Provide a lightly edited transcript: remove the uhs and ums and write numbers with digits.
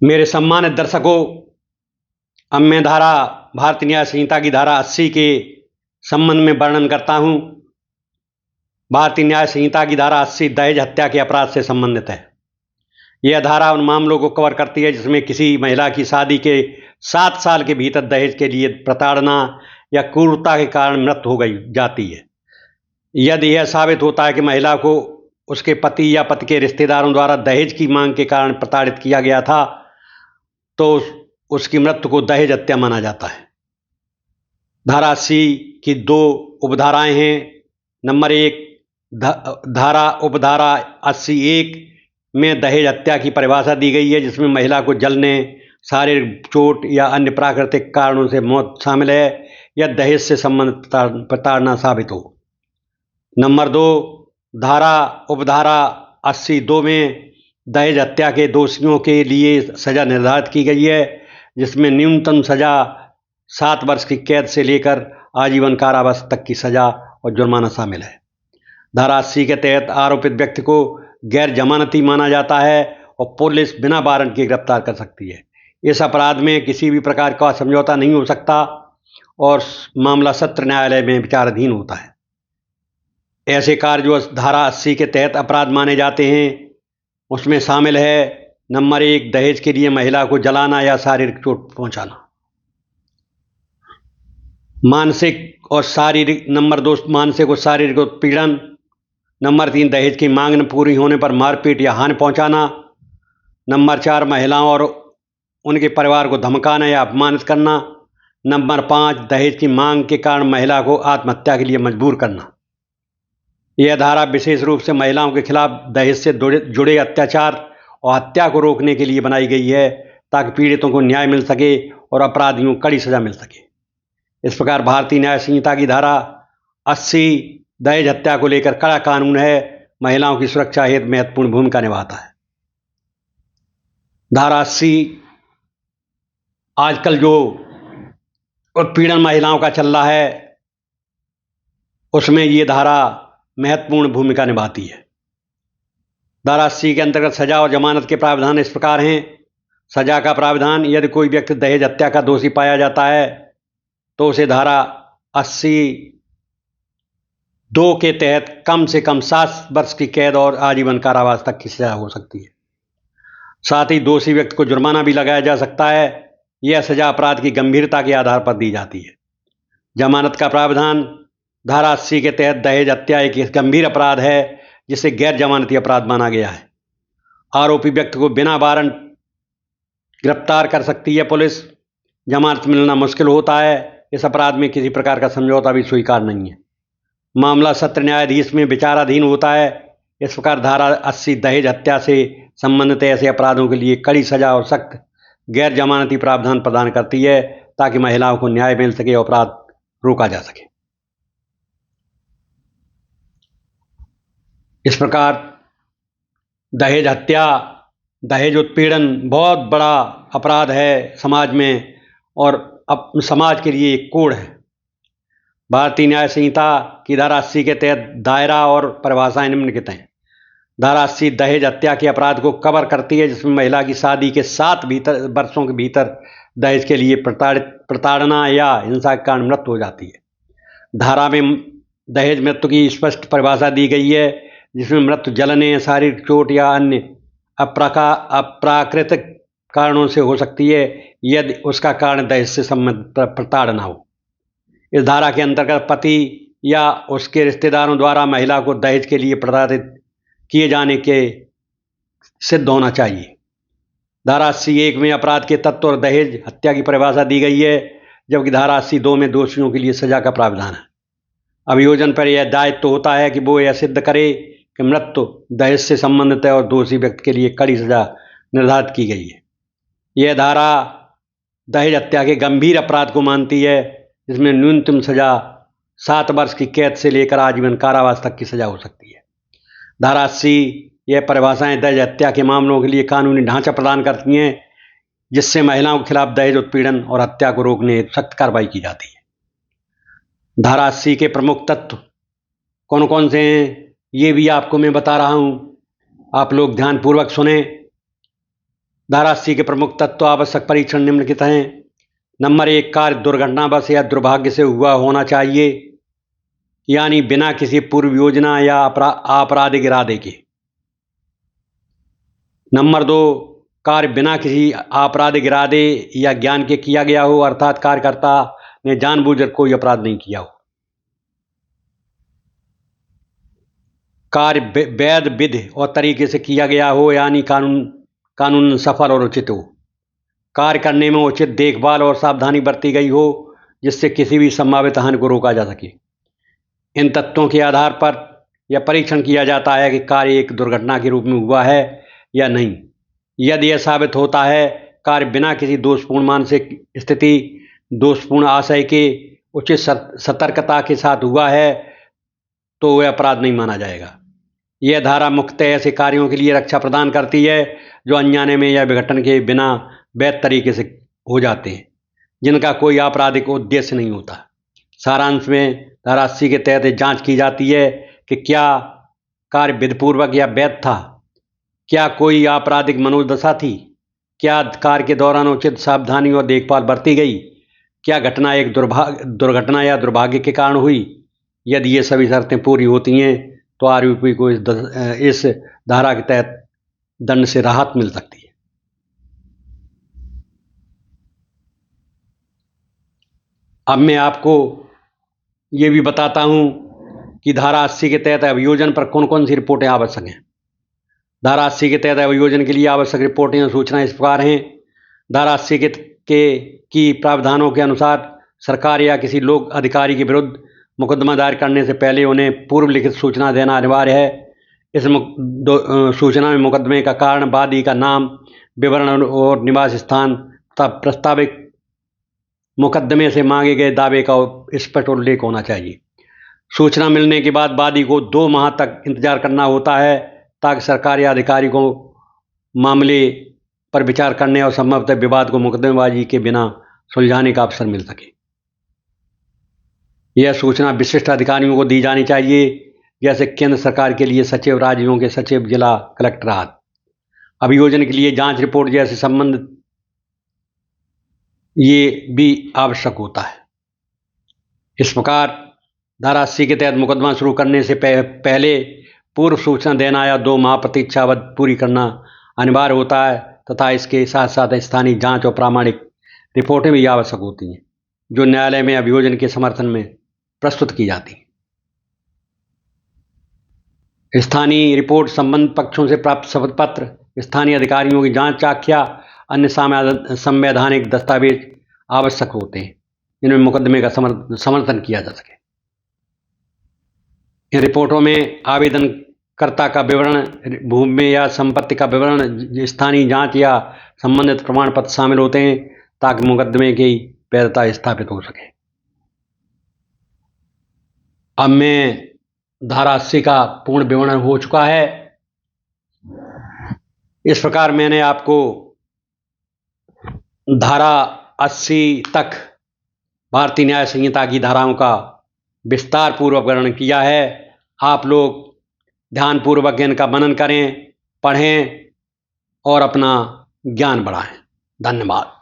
मेरे सम्मानित दर्शकों, अब मैं धारा भारतीय न्याय संहिता की धारा 80 के संबंध में वर्णन करता हूं। भारतीय न्याय संहिता की धारा 80 दहेज हत्या के अपराध से संबंधित है। यह धारा उन मामलों को कवर करती है जिसमें किसी महिला की शादी के 7 साल के भीतर दहेज के लिए प्रताड़ना या क्रूरता के कारण मृत्यु हो जाती है। यदि यह साबित होता है कि महिला को उसके पति या पति के रिश्तेदारों द्वारा दहेज की मांग के कारण प्रताड़ित किया गया था, तो उसकी मृत्यु को दहेज हत्या माना जाता है। धारा 80 की 2 उपधाराएं हैं। नंबर 1, धारा उपधारा 80(1) में दहेज हत्या की परिभाषा दी गई है, जिसमें महिला को जलने, शारीरिक चोट या अन्य प्राकृतिक कारणों से मौत शामिल है या दहेज से संबंधित प्रताड़ना साबित हो। नंबर 2, धारा उपधारा 82 में दहेज हत्या के दोषियों के लिए सजा निर्धारित की गई है, जिसमें न्यूनतम सजा 7 वर्ष की कैद से लेकर आजीवन कारावास तक की सजा और जुर्माना शामिल है। धारा 80 के तहत आरोपित व्यक्ति को गैर जमानती माना जाता है और पुलिस बिना वारंट के गिरफ्तार कर सकती है। इस अपराध में किसी भी प्रकार का समझौता नहीं हो सकता और मामला सत्र न्यायालय में विचाराधीन होता है। ऐसे कार्य जो धारा 80 के तहत अपराध माने जाते हैं, उसमें शामिल है नंबर 1, दहेज के लिए महिला को जलाना या शारीरिक चोट पहुंचाना। मानसिक और शारीरिक नंबर 2, मानसिक और शारीरिक उत्पीड़न। नंबर 3, दहेज की मांग न पूरी होने पर मारपीट या हानि पहुंचाना। नंबर 4, महिलाओं और उनके परिवार को धमकाना या अपमानित करना। नंबर 5, दहेज की मांग के कारण महिला को आत्महत्या के लिए मजबूर करना। यह धारा विशेष रूप से महिलाओं के खिलाफ दहेज से जुड़े अत्याचार और हत्या को रोकने के लिए बनाई गई है, ताकि पीड़ितों को न्याय मिल सके और अपराधियों को कड़ी सजा मिल सके। इस प्रकार भारतीय न्याय संहिता की धारा 80 दहेज हत्या को लेकर कड़ा कानून है, महिलाओं की सुरक्षा हेतु महत्वपूर्ण भूमिका निभाता है। धारा 80 आजकल जो उत्पीड़न महिलाओं का चल रहा है, उसमें ये धारा महत्वपूर्ण भूमिका निभाती है। धारा 80 के अंतर्गत सजा और जमानत के प्रावधान इस प्रकार हैं। सजा का प्रावधान: यदि कोई व्यक्ति दहेज हत्या का दोषी पाया जाता है तो उसे धारा 80(2) के तहत कम से कम 7 वर्ष की कैद और आजीवन कारावास तक की सजा हो सकती है। साथ ही दोषी व्यक्ति को जुर्माना भी लगाया जा सकता है। यह सजा अपराध की गंभीरता के आधार पर दी जाती है। जमानत का प्रावधान: धारा 80 के तहत दहेज हत्या एक गंभीर अपराध है, जिसे गैर जमानती अपराध माना गया है। आरोपी व्यक्ति को बिना वारंट गिरफ्तार कर सकती है पुलिस। जमानत मिलना मुश्किल होता है। इस अपराध में किसी प्रकार का समझौता भी स्वीकार नहीं है। मामला सत्र न्यायाधीश में विचाराधीन होता है। इस प्रकार धारा 80 दहेज हत्या से संबंधित ऐसे अपराधों के लिए कड़ी सजा और सख्त गैर जमानती प्रावधान प्रदान करती है, ताकि महिलाओं को न्याय मिल सके और अपराध रोका जा सके। इस प्रकार दहेज हत्या, दहेज उत्पीड़न बहुत बड़ा अपराध है समाज में, और अब समाज के लिए एक कोड है। भारतीय न्याय संहिता की धारा 80 के तहत दायरा और परिभाषाएं निम्नलिखित हैं। धारा 80 दहेज हत्या के अपराध को कवर करती है, जिसमें महिला की शादी के 7 वर्षों के भीतर दहेज के लिए प्रताड़ना या हिंसा के कारण मृत्यु हो जाती है। धारा में दहेज मृत्यु की स्पष्ट परिभाषा दी गई है, जिसमें मृत्यु जलने, शारीरिक चोट या अन्य अप्राकृतिक कारणों से हो सकती है, यदि उसका कारण दहेज से संबंधित प्रताड़ना हो। इस धारा के अंतर्गत पति या उसके रिश्तेदारों द्वारा महिला को दहेज के लिए प्रताड़ित किए जाने के सिद्ध होना चाहिए। धारा 80(1) में अपराध के तत्व और दहेज हत्या की परिभाषा दी गई है, जबकि धारा 80(2) में दोषियों के लिए सजा का प्रावधान है। अभियोजन पर यह दायित्व होता है कि वो यह सिद्ध करे कि मृत्यु दहेज से संबंधित है और दोषी व्यक्ति के लिए कड़ी सजा निर्धारित की गई है। यह धारा दहेज हत्या के गंभीर अपराध को मानती है, जिसमें न्यूनतम सजा 7 वर्ष की कैद से लेकर आजीवन कारावास तक की सजा हो सकती है। धारा 80 यह परिभाषाएं दहेज हत्या के मामलों के लिए कानूनी ढांचा प्रदान करती हैं, जिससे महिलाओं के खिलाफ दहेज उत्पीड़न और हत्या को रोकने सख्त कार्रवाई की जाती है। धारा 80 के प्रमुख तत्व कौन कौन से हैं, ये भी आपको मैं बता रहा हूँ। आप लोग ध्यानपूर्वक सुने। धारा 80 के प्रमुख तत्व आवश्यक परीक्षण निम्नलिखित हैं। नंबर 1, कार्य दुर्घटनावश या दुर्भाग्य से हुआ होना चाहिए, यानी बिना किसी पूर्व योजना या आपराधिक इरादे के। नंबर 2, कार्य बिना किसी आपराधिक इरादे या ज्ञान के किया गया हो, अर्थात कार्यकर्ता ने जानबूझकर कोई अपराध नहीं किया हो। कार्य वैध विधि और तरीके से किया गया हो, यानी कानून सफल और उचित हो। कार्य करने में उचित देखभाल और सावधानी बरती गई हो, जिससे किसी भी संभावित हानि को रोका जा सके। इन तत्वों के आधार पर यह परीक्षण किया जाता है कि कार्य एक दुर्घटना के रूप में हुआ है या नहीं। यदि यह साबित होता है कार्य बिना किसी दोषपूर्ण मानसिक स्थिति, दोषपूर्ण आशय के उचित सतर्कता के साथ हुआ है, तो वह अपराध नहीं माना जाएगा। यह धारा मुख्यतः ऐसे कार्यों के लिए रक्षा प्रदान करती है जो अनजाने में या विघटन के बिना वैध तरीके से हो जाते हैं, जिनका कोई आपराधिक उद्देश्य नहीं होता। सारांश में धारा 80 के तहत जांच की जाती है कि क्या कार्य विधिपूर्वक या वैध था, क्या कोई आपराधिक मनोदशा थी, क्या कार्य के दौरान उचित सावधानी और देखभाल बरती गई, क्या घटना एक दुर्घटना या दुर्भाग्य के कारण हुई। यदि ये सभी शर्तें पूरी होती हैं तो आरोपी को इस धारा के तहत दंड से राहत मिल सकती है। अब मैं आपको ये भी बताता हूं कि धारा 80 के तहत अभियोजन पर कौन कौन सी रिपोर्टें आवश्यक हैं। धारा 80 के तहत अभियोजन के लिए आवश्यक रिपोर्टें और सूचनाएं इस प्रकार हैं। धारा 80 की प्रावधानों के अनुसार सरकार या किसी लोक अधिकारी के विरुद्ध मुकदमा दायर करने से पहले उन्हें पूर्व लिखित सूचना देना अनिवार्य है। इस सूचना में मुकदमे का कारण, वादी का नाम, विवरण और निवास स्थान तथा प्रस्तावित मुकदमे से मांगे गए दावे का स्पष्ट उल्लेख होना चाहिए। सूचना मिलने के बाद वादी को 2 माह तक इंतजार करना होता है, ताकि सरकार या अधिकारी को मामले पर विचार करने और संभवतः विवाद को मुकदमेबाजी के बिना सुलझाने का अवसर मिल सके। यह सूचना विशिष्ट अधिकारियों को दी जानी चाहिए, जैसे केंद्र सरकार के लिए सचिव, राज्यों के सचिव, जिला कलेक्टर आदि। अभियोजन के लिए जांच रिपोर्ट जैसे संबंध ये भी आवश्यक होता है। इस प्रकार धारा 80 के तहत मुकदमा शुरू करने से पहले पूर्व सूचना देना या 2 माह प्रतीक्षा अवधि पूरी करना अनिवार्य होता है, तथा इसके साथ साथ स्थानीय जांच और प्रामाणिक रिपोर्टें भी आवश्यक होती हैं, जो न्यायालय में अभियोजन के समर्थन में प्रस्तुत की जाती हैं। स्थानीय रिपोर्ट, संबंधित पक्षों से प्राप्त शपथ पत्र, स्थानीय अधिकारियों की जांच आख्या, अन्य संवैधानिक दस्तावेज आवश्यक होते हैं, जिनमें मुकदमे का समर्थन किया जा सके। इन रिपोर्टों में आवेदनकर्ता का विवरण, भूमि या संपत्ति का विवरण, स्थानीय जांच या संबंधित प्रमाण पत्र शामिल होते हैं, ताकि मुकदमे की वैधता स्थापित हो सके। अब मैं धारा 80 का पूर्ण विवरण हो चुका है। इस प्रकार मैंने आपको धारा 80 तक भारतीय न्याय संहिता की धाराओं का विस्तार पूर्वक वर्णन किया है। आप लोग ध्यानपूर्वक इनका मनन करें, पढ़ें और अपना ज्ञान बढ़ाएं। धन्यवाद।